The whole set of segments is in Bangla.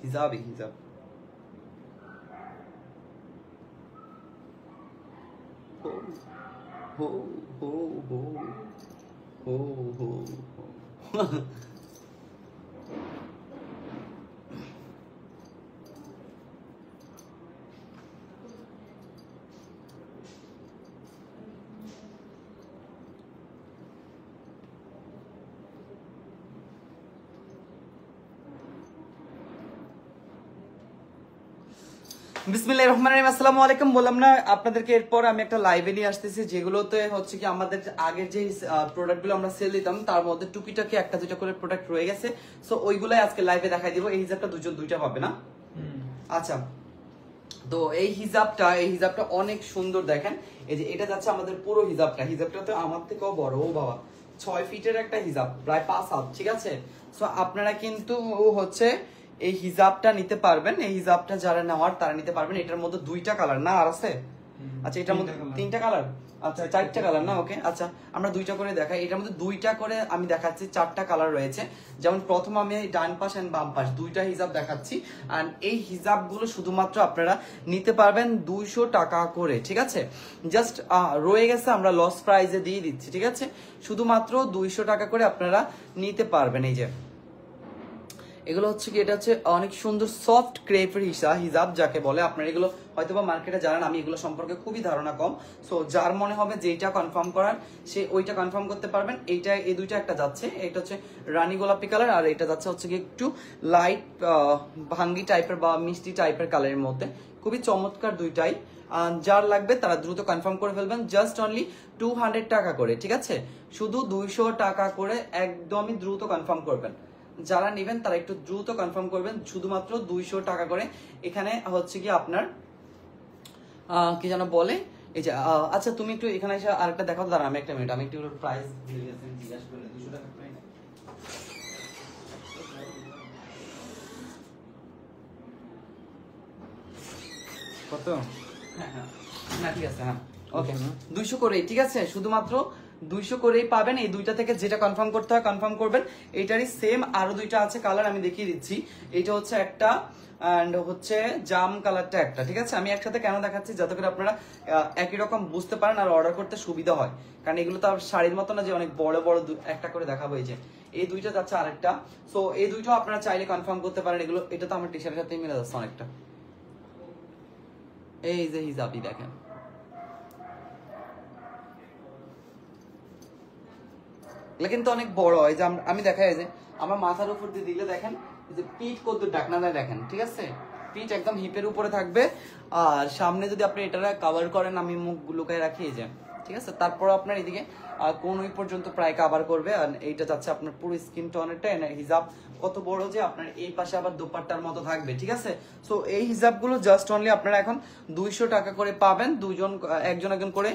হিজাবই হিজাব। হো হো হো হো হো হো। বিসমিল্লাহির রহমানির রহিম। আসসালামু আলাইকুম। বললাম না আপনাদেরকে, এরপর আমি একটা লাইভে নিয়ে আসতেছি যেগুলোতে হচ্ছে কি আমাদের আগের যে প্রোডাক্টগুলো আমরা সেল দিতাম তার মধ্যে টুকিটাকি একটা দুইটা করে প্রোডাক্ট রয়ে গেছে। সো ওইগুলাই আজকে লাইভে দেখাই দিব। এই হিসাবটা দুইটা পাবে না? আচ্ছা, তো এই হিজাবটা অনেক সুন্দর। দেখেন এই যে এটা যাচ্ছে আমাদের পুরো হিজাবটা তো আমার থেকেও বড়। ও বাবা, 6 ফিটের একটা হিজাব, প্রায় 5 হাত। ঠিক আছে, সো আপনারা কিন্তু হচ্ছে এই হিজাবটা নিতে পারবেন। এই হিজাবটা যারা নেওয়ার তারা নিতে পারবেন। এটার মধ্যে 2টা কালার না আর আছে? আচ্ছা, এটার মধ্যে 3টা কালার, আচ্ছা 4টা কালার না? ওকে, আচ্ছা আমরা 2টা করে দেখাই। এটার মধ্যে 2টা করে আমি দেখাচ্ছি, 4টা কালার রয়েছে। যেমন প্রথম আমি ডান পাশ এন্ড বাম পাশ 2টা হিজাব দেখাচ্ছি। এন্ড এই হিজাবগুলো শুধুমাত্র আপনারা নিতে পারবেন 200 টাকা করে। ঠিক আছে, জাস্ট রয়ে গেছে আমরা লস প্রাইজে দিয়ে দিচ্ছি। ঠিক আছে, শুধুমাত্র 200 টাকা করে আপনারা নিতে পারবেন। এই যে এগুলো হচ্ছে কি, এটা হচ্ছে অনেক সুন্দর সফট ক্রেপের হিজাব যাকে বলে। আপনারা এগুলো হয়তোবা মার্কেটে জানেন, আমি এগুলো সম্পর্কে খুবই ধারণা কম। সো যার মনে হবে যেটা কনফার্ম করার সে ওইটা কনফার্ম করতে পারবেন। এই দুইটা একটা যাচ্ছে, এটা হচ্ছে রানী গোলাপি কালার, আর এটা যাচ্ছে হচ্ছে কি একটু লাইট ভাঙ্গি টাইপের বা মিষ্টি টাইপের কালারের মধ্যে। খুবই চমৎকার দুইটাই। যার লাগবে তারা দ্রুত কনফার্ম করে ফেলবেন। জাস্ট অনলি 200 টাকা করে। ঠিক আছে, শুধু 200 টাকা করে, একদমই দ্রুত কনফার্ম করবেন। যারা নেবেন তারা একটু দ্রুত কনফার্ম করবেন। শুধুমাত্র 200 টাকা করে। এখানে হচ্ছে কি আপনার কি যেন বলে, এই যে আচ্ছা তুমি একটু এখানে এসে আরেকটা দেখাও। দাঁড়া আমি একটা মিনিট, আমি একটু প্রাইস জিজ্ঞাসা করলে 200 টাকা প্রাইস কত? হ্যাঁ হ্যাঁ, না ঠিক আছে, হ্যাঁ ওকে, 200 করেই। ঠিক আছে, শুধুমাত্র 200 করেই পাবেন। এই দুইটা থেকে যেটা কনফার্ম করতে হয় কনফার্ম করবেন। এইটারই সেম আরো দুইটা আছে কালার, আমি দেখিয়ে দিচ্ছি। এটা হচ্ছে একটা, এন্ড হচ্ছে জাম কালারটা একটা। ঠিক আছে, আমি একসাথে কেন দেখাচ্ছি, যাতে করে আপনারা একই রকম বুঝতে পারেন আর অর্ডার করতে সুবিধা হয়। কারণ এগুলো তো আর শাড়ির মতো না যে অনেক বড় বড় একটা করে দেখাবো। এই যে এই দুইটা যাচ্ছে আরেকটা। সো এই দুইটাও আপনারা চাইলে কনফার্ম করতে পারেন। এগুলো এটা তো আমার টি শার্টের সাথেই মিলে যাচ্ছে অনেকটা। এই যে হিজাবি দেখেন, এগুলো কিন্তু অনেক বড় হয়। যে আমি দেখাই যে আমার মাথার উপর দিয়ে দিলে দেখেন যে পিঠ কত ডাকনা দেয় দেখেন। ঠিক আছে, পিঠ একদম হিপের উপরে থাকবে। আর সামনে যদি আপনি এটা কভার করেন, আমি মুখ লুকায় রাখি এই যে। ঠিক আছে, তারপর আপনার এদিকে কোন ওই পর্যন্ত প্রায় কভার করবে। আর এইটা যাচ্ছে আপনার পুরো স্কিন টোনেরটা। হিজাব কত বড় যে আপনার এই পাশে আবার দোপাট্টার মতো থাকবে। ঠিক আছে, সো এই হিজাবগুলো জাস্ট অনলি আপনারা এখন 200 টাকা করে পাবেন, একজন করে।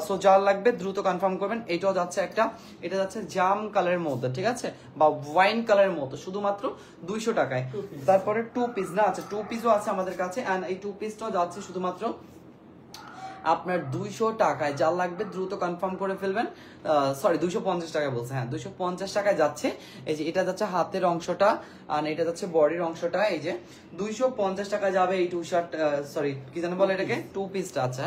সো যার লাগবে দ্রুত কনফার্ম করবেন। এটাও যাচ্ছে একটা, এটা যাচ্ছে জাম কালারের মধ্যে। ঠিক আছে, বা ওয়াইন কালারের মতো, শুধুমাত্র 200 টাকায়। তারপরে 2 পিস না, আচ্ছা 2 পিসও আছে আমাদের কাছে। এন্ড এই 2 পিসটাও যাচ্ছে শুধুমাত্র আপনার 200 টাকায়। যার লাগবে দ্রুত কনফার্ম করে ফেলবেন। সরি 250 টাকায় বলছে, হ্যাঁ 250 টাকায় যাচ্ছে। এই যে এটা যাচ্ছে হাতের অংশটা, আর এটা যাচ্ছে বডির অংশটা। এই যে 250 টাকা যাবে এই টু শার্ট, সরি কি জানো বলে এটাকে, 2 পিসটা। আচ্ছা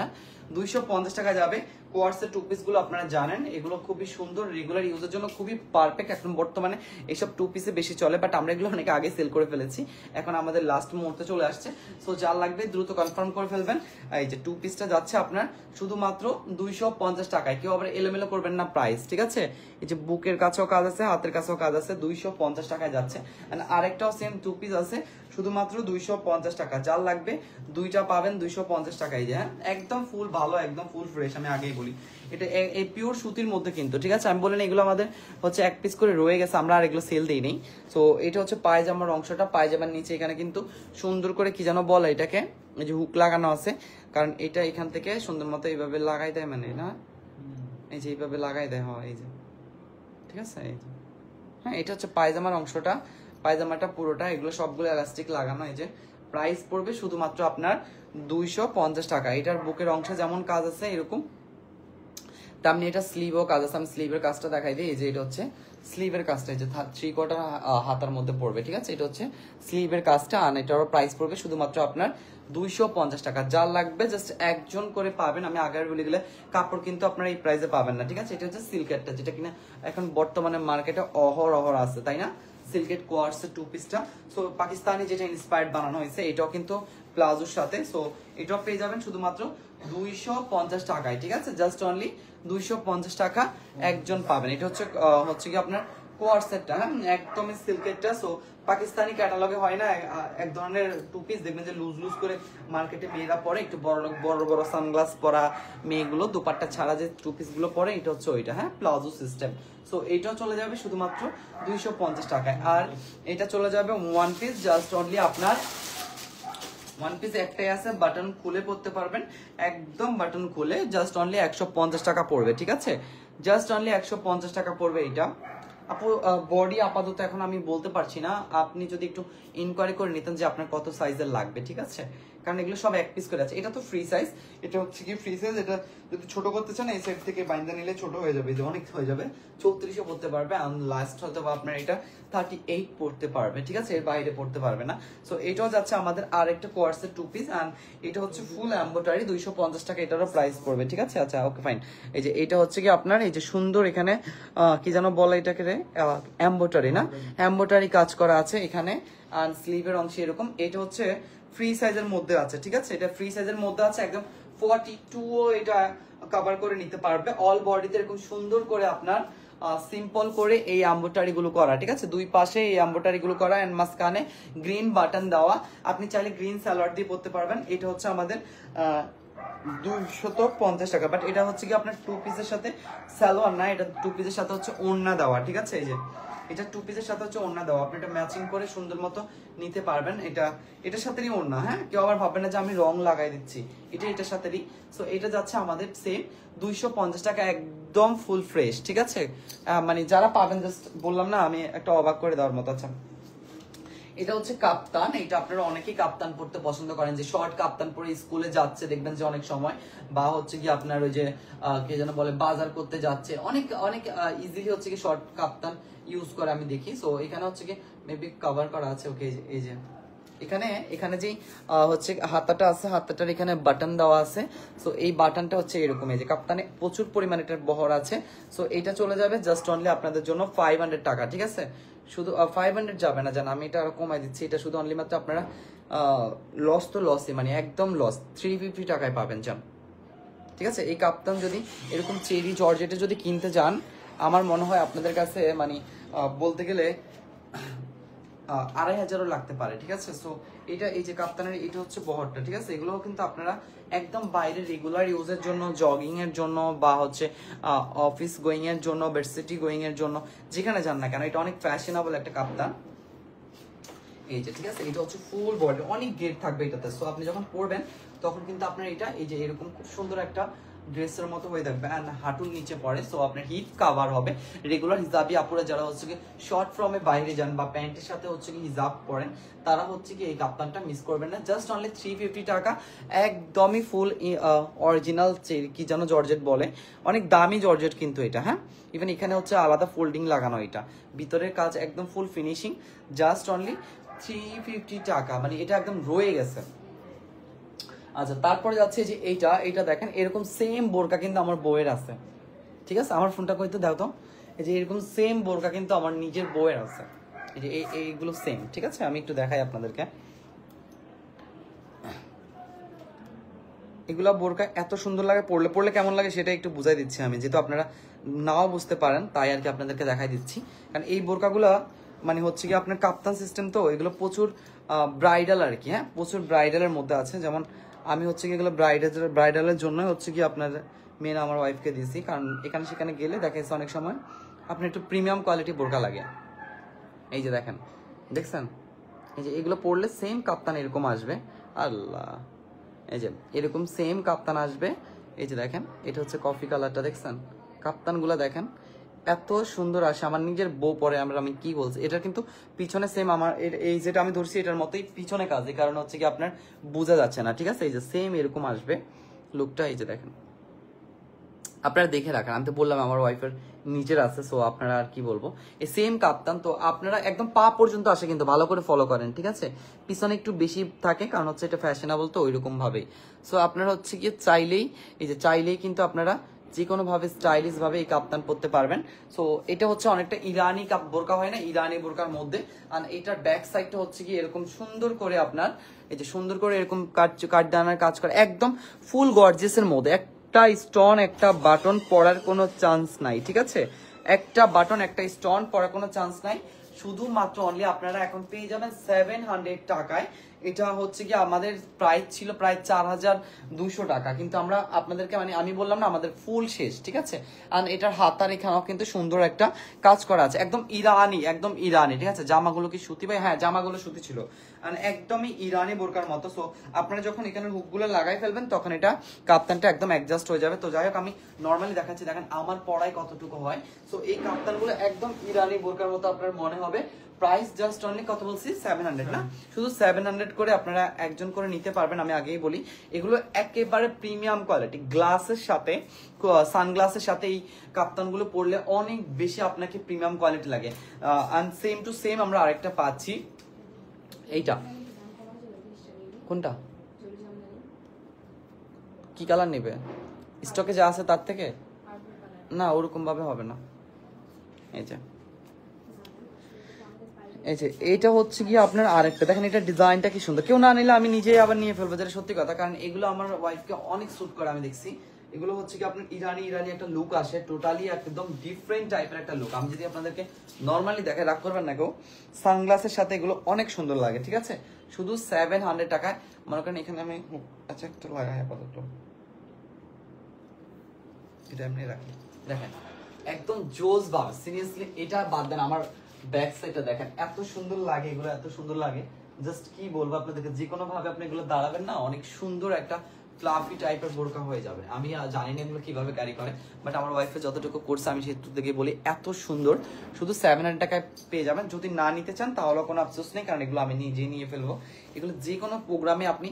250 টাকা যাবে। কোয়ার্সের 2 পিস গুলো আপনারা জানেন, এগুলো খুবই সুন্দর, রেগুলার ইউজের জন্য খুবই পারফেক্ট। এখন বর্তমানে এইসব 2 পিসে বেশি চলে, বাট আমরা এগুলো অনেক আগে সেল করে ফেলেছি, এখন আমাদের লাস্ট মুহূর্তে চলে আসছে। সো যার লাগবে দ্রুত কনফার্ম করে ফেলবেন। এই যে 2 পিসটা যাচ্ছে আপনার শুধুমাত্র 250 টাকায়। কেউ আবার এলোমেলো করবেন না প্রাইস। ঠিক আছে, এই যে বুকের কাছেও কাজ আছে, হাতের কাছেও কাজ আছে, 250 টাকায় যাচ্ছে। আরেকটাও সেম 2 পিস আছে, শুধুমাত্র 250 টাকা। যার লাগবে দুইটা পাবেন 250 টাকায়। যে হ্যাঁ একদম ফুল ভালো, একদম ফুল ফ্রেশ। আমি আগেই বলি এটা এই পিওর সুতির মধ্যে কিন্তু। ঠিক আছে, আমি বলেন এগুলো আমাদের হচ্ছে 1 পিস করে রয়ে গেছে, আমরা আর এগুলো সেল দিই নেই। সো এটা হচ্ছে পায়জামার অংশটা। পায়জামার নিচে এখানে কিন্তু সুন্দর করে কি যেন বলে এটাকে, এই যে হুক লাগানো আছে। কারণ এটা এখান থেকে সুন্দর মতো এইভাবে লাগাই দেয়, মানে না এই যে এইভাবে লাগাই দেয়, হয় এই যে। ঠিক আছে, এই যে হ্যাঁ এটা হচ্ছে পায়জামার অংশটা, পায়জামাটা পুরোটা, এগুলো সবগুলো এলাস্টিক লাগানো। এই যে প্রাইস পড়বে শুধুমাত্র আপনার 250 টাকা। এটার বুকের অংশে যেমন কাজ আছে এরকম তেমনি এটা স্লিভও কাজ আছে, আমি স্লিভের কাজটা দেখাই দিই। এই যে এটা হচ্ছে স্লিভের কাজটা, এই যে 3/4 হাতার মধ্যে পড়বে, ঠিক আছে? এটা হচ্ছে স্লিভের কাজটা, আর এটারও প্রাইস পড়বে শুধুমাত্র আপনার 250 টাকা। যার লাগবে জাস্ট একজন করে পাবেন, আমি আগের বলে গেলে কাপড় কিন্তু আপনারা এই প্রাইসে পাবেন না, ঠিক আছে? এটা হচ্ছে সিল্কেরটা, যেটা কিনা এখন বর্তমানে মার্কেটে অহর আছে, তাই না? সিল্কের কোয়ার্সের 2 পিসটা, সো পাকিস্তানি যেটা ইন্সপায়ার্ড বানানো হয়েছে, এটাও কিন্তু প্লাজোর সাথে, সো এটাও পেয়ে যাবেন শুধুমাত্র 250 টাকায়, ঠিক আছে? জাস্ট অনলি 250 টাকা একজন পাবেন। এটা হচ্ছে কি আপনার কোয়ার্সেরটা, হ্যাঁ, একদমই সিল্কেরটা। সো পাকিস্তানি ক্যাটালগে হয় না এক ধরনের 2 পিস, দেখবেন যে লুজ লুজ করে মার্কেটে মেয়েরা পরে, একটু বড় বড় সানগ্লাস পরা মেয়েগুলো দুপাট্টা ছাড়া যে 2 পিস গুলো পরে, এটা হচ্ছে ওইটা, হ্যাঁ, প্লাজো সিস্টেম। সো এইটাও চলে যাবে শুধুমাত্র 250 টাকায়। আর এটা চলে যাবে 1 পিস, জাস্ট অনলি আপনার 1 পিস একটাই আছে, বাটন খুলে পড়তে পারবেন, একদম বাটন খুলে, জাস্ট অনলি 150 টাকা পড়বে, ঠিক আছে? জাস্ট অনলি 150 টাকা পড়বে এটা। আপু বডি আপাতত এখন আমি বলতে পারছি না, আপনি যদি একটু ইনকোয়ারি করে নিতেন যে আপনার কত সাইজের লাগবে, ঠিক আছে? কারণ এগুলো সব 1 পিস করে আছে। এটা তো ফ্রি সাইজ, এটা হচ্ছে কি ফ্রি সাইজ। এটা যদি ছোট করতে চান এই সাইড থেকে বাইন্দা নিলে ছোট হয়ে যাবে, যে অনেক হয়ে যাবে, 34ও পড়তে পারবে, আর লাস্ট হয়তো আপনার এটা 38 পড়তে পারবে, ঠিক আছে? এর বাইরে পড়তে পারবে না। সো এটাও যাচ্ছে আমাদের আর একটা কোয়ার্সের 2 পিস, এন্ড এটা হচ্ছে ফুল এমব্রয়ডারি, 250 টাকা এটারও প্রাইস পড়বে, ঠিক আছে? আচ্ছা, ওকে, ফাইন। এই যে এটা হচ্ছে কি আপনার এই যে সুন্দর এখানে কি যেন বলে এটাকে রে, এমব্রয়ডারি না, এমব্রয়ডারি কাজ করা আছে এখানে, আর স্লিভের অংশে এরকম। এটা হচ্ছে ফ্রি সাইজের মধ্যে আছে, ঠিক আছে? এটা ফ্রি সাইজের মধ্যে আছে, একদম 42ও এটা কভার করে নিতে পারবে। অল বডিতে এরকম সুন্দর করে আপনার সিম্পল করে এই এমব্রয়ডারি গুলো করা, ঠিক আছে? দুই পাশে এই এমব্রয়ডারি গুলো করা, এন্ড মাঝখানে গ্রিন বাটন দেওয়া। আপনি চাইলে গ্রিন সালোয়ার দিয়ে পরতে পারবেন। এটা হচ্ছে আমাদের 250 টাকা, বাট এটা হচ্ছে কি আপনার 2 পিসের সাথে সালোয়ার না, এটা 2 পিসের সাথে হচ্ছে ওড়না দেওয়া, ঠিক আছে? এই যে এটা 2 পিসের সাথে হচ্ছে ওড়না দেওয়া, আপনি এটা ম্যাচিং করে সুন্দর মতো নিতে পারবেন। এটার সাথেই ওড়না, হ্যাঁ, কেউ আবার ভাববেন না যে আমি রং লাগাই দিচ্ছি, এটার সাথেই। সো এটা যাচ্ছে আমাদের সেম 250 টাকা, একদম ফুল ফ্রেশ, ঠিক আছে? মানে যারা পাবেন, জাস্ট বললাম না আমি, একটা অবাক করে দেওয়ার মতো। আচ্ছা, এটা হচ্ছে কাপ্তান। এটা আপনারা অনেকেই কাপ্তান পড়তে পছন্দ করেন, যে শর্ট কাপ্তান পরে স্কুলে যাচ্ছে, দেখবেন যে অনেক সময়, বা হচ্ছে কি আপনার ওই যে কে যেন বলে বাজার করতে যাচ্ছে, অনেক অনেক ইজিলি হচ্ছে কি শর্ট কাপ্তান ইউজ করে আমি দেখি। সো এখানে হচ্ছে কি মেবি কভার করা আছে, ওকে, এই যে এখানে যেই হচ্ছে হাতাটা আছে, হাতাটার এখানে বাটন দেওয়া আছে। সো এই বাটনটা হচ্ছে এরকম, এই যে কাপ্তানে প্রচুর পরিমাণে এটার বহর আছে। সো এটা চলে যাবে জাস্ট অনলি আপনাদের জন্য 500 টাকা, ঠিক আছে? শুধু 500 যাবে না, জান, আমি এটা আরো কমাই দিচ্ছি। এটা শুধু অনলি মাত্র আপনারা লস তো লসই, মানে একদম লস, 350 টাকায় পাবেন, জান, ঠিক আছে? এই কাপ্তান যদি এরকম চেরি জর্জেটে যদি কিনতে যান, আমার মনে হয় আপনাদের কাছে মানে বলতে গেলে 2500ও লাগতে পারে, ঠিক আছে? সো এটা এই যে কাপ্তানের এটা হচ্ছে বহরটা, ঠিক আছে? এগুলো কিন্তু আপনারা একদম বাইরে রেগুলার ইউজের জন্য, জগিং এর জন্য, বা হচ্ছে অফিস গোয়িং এর জন্য, ভার্সিটি গোয়িং এর জন্য, যেখানে যান না কেন, এটা অনেক ফ্যাশনেবল একটা কাপ্তান। এই যে, ঠিক আছে? এটা হচ্ছে ফুল বডি, অনেক গেট থাকবে এটাতে। সো আপনি যখন পরবেন তখন কিন্তু আপনার এটা এই যে এরকম খুব সুন্দর একটা ড্রেসের মতো হয়ে থাকবে, এন্ড হাঁটুর নিচে পড়ে। সো আপনার হিপ কাভার হবে। রেগুলার হিজাবি আপুরা যারা হচ্ছে কি শর্ট ফর্মে বাইরে যান, বা প্যান্টের সাথে হচ্ছে কি হিজাব পরেন, তারা হচ্ছে কি এই কাপ্তানটা মিস করবেন না। জাস্ট অনলি 350 টাকা, একদমই ফুল অরিজিনাল কি যেন জর্জেট বলে, অনেক দামি জর্জেট কিন্তু এটা, হ্যাঁ। ইভেন এখানে হচ্ছে আলাদা ফোল্ডিং লাগানো, এটা ভিতরের কাজ একদম ফুল ফিনিশিং। জাস্ট অনলি 350 টাকা, মানে এটা একদম রয়ে গেছে। আচ্ছা, তারপরে যাচ্ছে যে এইটা দেখেন, এরকম সেম বোরকা কিন্তু আমার বউয়ের আছে, ঠিক আছে? আমার ফোনটা কইতে দাও তো। এই যে এরকম সেম বোরকা কিন্তু আমার নিজের বউয়ের আছে, এই যে এইগুলো সেম, ঠিক আছে? আমি একটু দেখাই আপনাদেরকে। এগুলা বোরকা এত সুন্দর লাগে, পরলে কেমন লাগে সেটা একটু বুঝাই দিচ্ছি আমি, যেহেতু আপনারা নাও বুঝতে পারেন, তাই আর কি আপনাদেরকে দেখাই দিচ্ছি। কারণ এই বোরকাগুলা মানে হচ্ছে কি আপনার কাপ্তান সিস্টেম, তো এগুলো প্রচুর ব্রাইডাল আর কি, হ্যাঁ, প্রচুর ব্রাইডালের মধ্যে আছে। যেমন আমি হচ্ছে কি এগুলো ব্রাইডালের জন্য হচ্ছে কি আপনার মেন আমার ওয়াইফকে দিয়েছি, কারণ এখানে সেখানে গেলে দেখা যাচ্ছে অনেক সময় আপনার একটু প্রিমিয়াম কোয়ালিটি বোরকা লাগে। এই যে দেখছেন, এই যে এগুলো পরলে সেম কাপ্তান এরকম আসবে, আল্লাহ, এই যে এরকম সেম কাপ্তান আসবে। এই যে দেখেন, এটা হচ্ছে কফি কালারটা, দেখছেন? কাপ্তানগুলো দেখেন এত সুন্দর আসে, আমার নিজের বউ পরে, আমি কি বলছি, এটা কিন্তু পিছনে সেম আমার এই যেটা আমি ধরছি এটার মতোই পিছনে কাজ, এই কারণে হচ্ছে কি আপনার বোঝা যাচ্ছে না, ঠিক আছে? এই যে সেম এরকম আসবে লুকটা, এই যে দেখেন আপনারা দেখে রাখেন, আমি তো বললাম আমার ওয়াইফের নিচের আছে, সো আপনারা আর কি বলবো, এই সেম কাপ্তান। তো আপনারা একদম পা পর্যন্ত আসে, কিন্তু ভালো করে ফলো করেন, ঠিক আছে? পিছনে একটু বেশি থাকে, কারণ হচ্ছে এটা ফ্যাশনেবল, তো ওইরকম ভাবেই। সো আপনারা হচ্ছে গিয়ে চাইলেই, এই যে চাইলেই কিন্তু আপনারা যে কোনো ভাবে স্টাইলিশ ভাবে এই কাপ্তান পরতে পারবেন। সো এটা হচ্ছে অনেকটা ইরানি বোরকা হয় না, ইরানি বোরকার মধ্যে। আর এটার ব্যাক সাইডটা হচ্ছে কি এরকম সুন্দর করে আপনার, এই যে সুন্দর করে এরকম কাঠদানার কাজ করে, একদম ফুল গর্জিয়াসের মধ্যে। একটা স্টোন একটা বাটন পরার কোনো চান্স নাই, ঠিক আছে? একটা বাটন একটা স্টোন পরার কোনো চান্স নাই। শুধুমাত্র অনলি আপনারা এখন পেয়ে যাবেন 700 টাকায়। এটা হচ্ছে কি আমাদের প্রাইস ছিল প্রায় 4200 টাকা, কিন্তু আমরা আপনাদেরকে মানে আমি বললাম না আমাদের ফুল শেষ, ঠিক আছে? আর এটার হাতার এখানেও কিন্তু সুন্দর একটা কাজ করা আছে, একদম ইরানি, একদম ইরানি, ঠিক আছে? জামাগুলো কি সুতি ভাই? হ্যাঁ, জামাগুলো সুতি ছিল, আর একদমই ইরানি বোরকার মতো। সো আপনারা যখন এখানে হুকগুলো লাগাই ফেলবেন তখন এটা কাপ্তানটা একদম অ্যাডজাস্ট হয়ে যাবে। তো যাই হোক, আমি নর্মালি দেখাচ্ছি, দেখেন আমার পড়ায় কতটুকু হয়। সো এই কাপ্তানগুলো একদম ইরানি বোরকার মতো আপনার মনে হবে। প্রাইস জাস্ট অনলি কত বলছি? 700 না, শুধু 700 করে আপনারা একজন করে নিতে পারবেন। আমি আগেই বলি, এগুলো একেবারে প্রিমিয়াম কোয়ালিটি, গ্লাসের সাথে সানগ্লাসের সাথে এই কাপ্তানগুলো পরলে অনেক বেশি আপনাকে প্রিমিয়াম কোয়ালিটি লাগে। অ্যান্ড সেম টু সেম আমরা আরেকটা পাচ্ছি, এইটা কোনটা, কি কালার নেবে? স্টকে যা আছে তার থেকে না, ওরকম ভাবে হবে না। এই যে এই যে এইটা হচ্ছে গিয়ে আপনার আরেকটা, দেখেন এটা ডিজাইনটা কি সুন্দর। কেউ না নিলে আমি নিজেই আবার নিয়ে ফেলবো, যেটা সত্যি কথা, কারণ এগুলো আমার ওয়াইফকে অনেক স্যুট করে, আমি দেখছি। এগুলো হচ্ছে কি আপনার ইরানি ইরানি একটা লুক আসে, টোটালি একদম ডিফারেন্ট টাইপের একটা লুক। আমি যদি আপনাদেরকে নর্মালি দেখাই, রাগ করবেন না কেউ, সানগ্লাসের সাথে এগুলো অনেক সুন্দর লাগে, ঠিক আছে? শুধু 700 টাকায়। মনে করেন এখানে আমি আচ্ছা একটা লাগাই আপাতত, এটা এমনি রাখি, দেখেন একদম জোস ভাবে, সিরিয়াসলি এটা বাদ দেন, আমার ব্যাক সাইডটা দেখেন এত সুন্দর লাগে, এগুলো এত সুন্দর লাগে, জাস্ট কি বলবো আপনাদেরকে, যে কোনো ভাবে আপনি এগুলো দাঁড়াবেন না, অনেক সুন্দর একটা ফ্লাফি টাইপের বোরকা হয়ে যাবে। আমি জানি না এগুলো কিভাবে ক্যারি করে, বাট আমার ওয়াইফে যতটুকু কোর্স আমি সেটু থেকে বলি, এত সুন্দর। শুধু 700 টাকায় পেয়ে যাবেন। যদি না নিতে চান তাহলে কোনো আফসোস নেই, কারণ এগুলো আমি নিজেই নিয়ে ফেলবো। এগুলো যে কোনো প্রোগ্রামে আপনি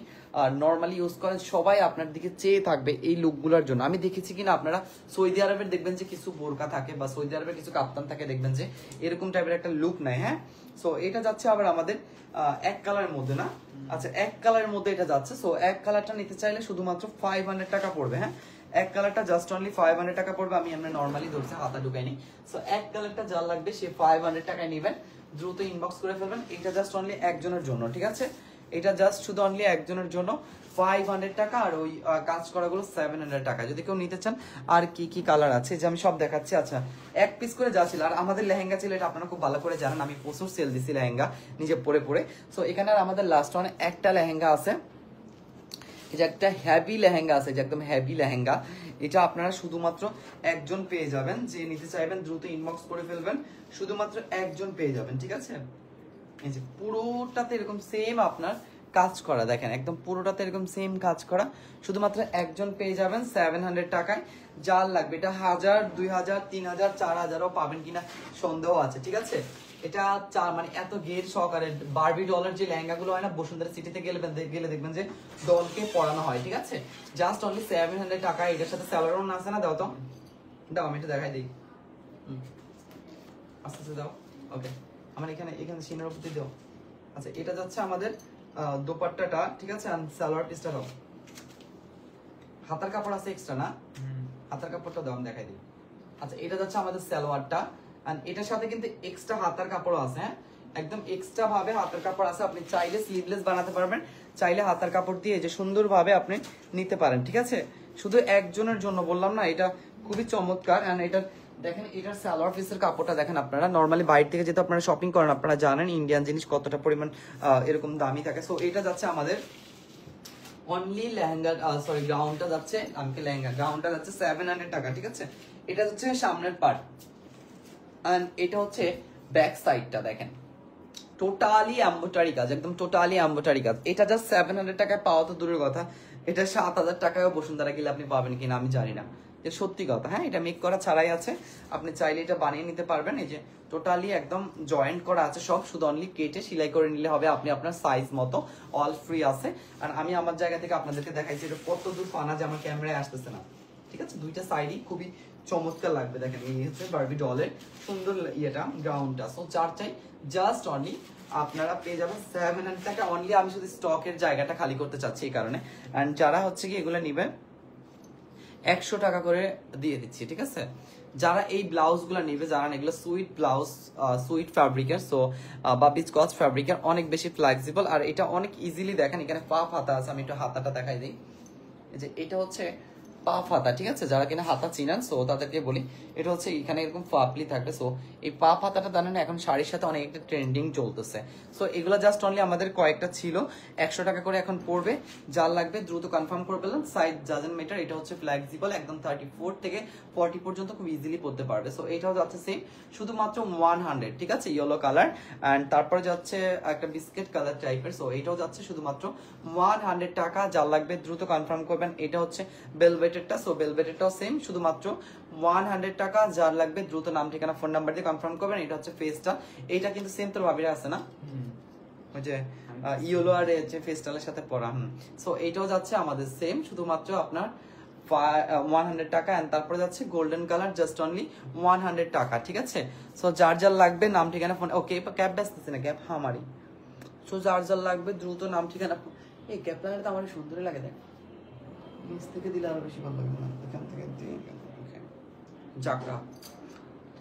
নর্মালি ইউজ করেন, সবাই আপনার দিকে চেয়ে থাকবে এই লুকগুলোর জন্য। আমি দেখেছি কিনা, আপনারা সৌদি আরবের দেখবেন যে কিছু বোরকা থাকে, বা সৌদি আরবের কিছু কাপ্তান থাকে, দেখবেন যে এরকম টাইপের একটা লুক নেয়। হ্যাঁ, সো এটা যাচ্ছে আবার আমাদের এক কালারের মধ্যে না, আচ্ছা এক কালারের মধ্যে এটা যাচ্ছে। সো এক কালারটা নিতে চাইলে শুধুমাত্র 500 টাকা পড়বে। হ্যাঁ, এক কালারটা জাস্ট অনলি 500 টাকা পড়বে। আমি আমরা নর্মালি ধরছি, হাতা ঢুকাইনি। সো এক কালারটা যার লাগবে সে 500 টাকায় নেবেন, দ্রুত ইনবক্স করে ফেলবেন। এটা জাস্ট অনলি একজনের জন্য, ঠিক আছে? এটা জাস্ট শুধু অনলি একজনের জন্য 500 টাকা, আর ওই কাজ করাগুলো 700 টাকা। যদি কেউ নিতে চান, আর কি কি কালার আছে যে আমি সব দেখাচ্ছি। আচ্ছা, এক পিস করে যা ছিল, আর আমাদের লেহেঙ্গা ছিল, এটা আপনারা খুব ভালো করে জানেন, আমি প্রচুর সেল দিছি লেহেঙ্গা নিজে পরে পরে। সো এখানে আর আমাদের লাস্ট ওয়ানে একটা লেহেঙ্গা আছে, এই যে একটা হেভি লেহেঙ্গা আছে, যে একদম হেভি লেহেঙ্গা। এটা আপনারা শুধুমাত্র একজন পেয়ে যাবেন, যে নিতে চাইবেন দ্রুত ইনবক্স করে ফেলবেন, শুধুমাত্র একজন পেয়ে যাবেন, ঠিক আছে? এই যে পুরোটাতে এরকম সেম আপনার কাজ করা, দেখেন একদম পুরোটাতে এরকম সেম কাজ করা, শুধুমাত্র একজন পেয়ে যাবেন 700 টাকায়। যার লাগবে, এটা 1000, 2000, 3000, 4000ও পাবেন কিনা সন্দেহ আছে, ঠিক আছে? এটা মানে এত গের সহকারে বারবি ডলার যে লেহেঙ্গা গুলো হয় না, বসুন্ধরা সিটিতে গেলে দেখবেন যে ডলকে পরানো হয়, ঠিক আছে? জাস্ট অনলি 700 টাকা। এটার সাথে স্যালোয়ারও আছে না, দাও তো, দাও আমি এটা দেখাই দিই, আস্তে আস্তে দাও। ওকে, আমার এখানে সিনের উপর দিয়ে দাও। আচ্ছা, এটা যাচ্ছে আমাদের দোপাট্টাটা, ঠিক আছে? আর সালোয়ার পিসটা দাও। হাতার কাপড় আছে এক্সট্রা না, হাতার কাপড়টা দাও, আমি দেখাই দিই। আচ্ছা, এটা যাচ্ছে আমাদের সালোয়ারটা, আর এটার সাথে কিন্তু এক্সট্রা হাতার কাপড়ও আছে। হ্যাঁ, একদম এক্সট্রা ভাবে হাতার কাপড় আছে। আপনি চাইলে স্লিভলেস বানাতে পারবেন, চাইলে হাতার কাপড় দিয়ে যে সুন্দরভাবে আপনি নিতে পারেন, ঠিক আছে? শুধু একজনের জন্য বললাম না, এটা খুবই চমৎকার। আর এটা দেখেন, এটার সালোয়ার পিসের কাপড়টা দেখেন। আপনারা নর্মালি বাইরে থেকে যেহেতু আপনারা শপিং করেন, আপনারা জানেন ইন্ডিয়ান জিনিস কতটা পরিমাণ এরকম দামি থাকে। সো এটা যাচ্ছে আমাদের অনলি লেহেঙ্গা, সরি গ্রাউন্ডটা যাচ্ছে, আমাকে লেহেঙ্গা গ্রাউন্ডটা যাচ্ছে 700 টাকা, ঠিক আছে? এটা হচ্ছে সামনের পার্ট, আর এটা হচ্ছে ব্যাক সাইডটা। দেখেন টোটালি এমব্রয়ডারি কাজ, একদম টোটালি এমব্রয়ডারি কাজ। এটা জাস্ট 700 টাকায় পাওয়া তো দূরের কথা, এটা 7000 টাকায়ও বসুন্ধরা গেলে আপনি পাবেন কিনা আমি জানি না, যে সত্যি কথা। হ্যাঁ, এটা মেক করা ছাড়াই আছে, আপনি চাইলে এটা বানিয়ে নিতে পারবেন। এই যে টোটালি একদম জয়েন্ট করা আছে সব, শুধু অনলি কেটে সেলাই করে নিলে হবে, আপনি আপনার সাইজ মতো, অল ফ্রি আছে। আর আমি আমার জায়গা থেকে আপনাদেরকে দেখাইছি এটা কত দূর ফানা, যে আমার ক্যামেরায় আসতেছে না, ঠিক আছে, দুইটা সাইডই খুবই চমৎকার লাগবে। দেখেন এই হচ্ছে বারবি ডলের সুন্দর ইয়েটা গ্রাউন্ডটা। সো যার চাই জাস্ট অনলি আপনারা পেয়ে যাবেন 700 টাকা অনলি। আমি শুধু স্টকের জায়গাটা খালি করতে চাচ্ছি এই কারণে। অ্যান্ড যারা হচ্ছে কি এগুলো নিবে 100 টাকা করে দিয়ে দিচ্ছি, ঠিক আছে। যারা এই ব্লাউজগুলো নেবে, যারা এগুলো সুইট ব্লাউজ, সুইট ফ্যাব্রিকের, সো বা বিসকস ফ্যাব্রিকের, অনেক বেশি ফ্লেক্সিবল আর এটা অনেক ইজিলি দেখেন এখানে পাফ হাতা আছে। আমি একটু হাতাটা দেখাই দিই, যে এটা হচ্ছে পাফ হাতা, ঠিক আছে। যারা কিনা হাতা চিনান সো তাদেরকে বলি, এটা হচ্ছে এখানে এরকম পাপলি থাকবে। সো এই পাফ হাতাটা জানেন এখন শাড়ির সাথে অনেক একটা ট্রেন্ডিং চলতেছে। সো এগুলো জাস্ট অনলি আমাদের কয়েকটা ছিল, 100 টাকা করে এখন পড়বে। যার লাগবে দ্রুত কনফার্ম করে পেলাম। সাইজ ডাজেন্ট ম্যাটার, এটা হচ্ছে ফ্লেক্সিবল একদম 34 থেকে 40 পর্যন্ত খুব ইজিলি পরতে পারবে। সো এটাও যাচ্ছে সেম শুধুমাত্র 100, ঠিক আছে, ইয়েলো কালার। অ্যান্ড তারপরে যাচ্ছে একটা বিস্কিট কালার টাইপের। সো এটাও যাচ্ছে শুধুমাত্র 100 টাকা। যার লাগবে দ্রুত কনফার্ম করবেন। এটা হচ্ছে বেলভেটেরটা, সো বেলভেটেরটাও সেম শুধুমাত্র 100 টাকা। যার লাগবে দ্রুত নাম ঠিকানা ফোন নাম্বার দিয়ে কনফার্ম করবেন। এটা হচ্ছে ফেসটা, এটা কিন্তু সেম তোর ভাবিরা আছে না, ওই যে ইয়েলো আর ফেস্টালের সাথে পরা। সো এইটাও যাচ্ছে আমাদের সেম শুধুমাত্র আপনার 100 টাকা। এন্ড তারপরে যাচ্ছে গোল্ডেন কালার জাস্ট অনলি 100 টাকা, ঠিক আছে। সো যার যার লাগবে নাম ঠিকানা ফোন, ওকে ক্যাব বেচতেছে না, ক্যাব আমারই। সো যার যার লাগবে দ্রুত নাম ঠিকানা, এই ক্যাব লাগালে তো আমার সুন্দরই লাগে, দেখ নিচ থেকে দিলে আরো বেশি ভালো লাগবে না, এখান থেকে জাকরা।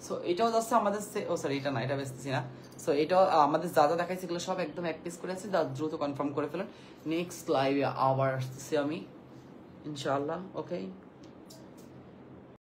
সো এটাও যাচ্ছে আমাদের ও সরি এটা না, এটা বেচতেছি না। সো এটাও আমাদের যা যা দেখাইছে এগুলো সব একদম এক পিস করে আছে, দ্রুত কনফার্ম করে ফেলুন। নেক্সট লাইভে আবার আসতেছি আমি ইনশাআল্লাহ, ওকে।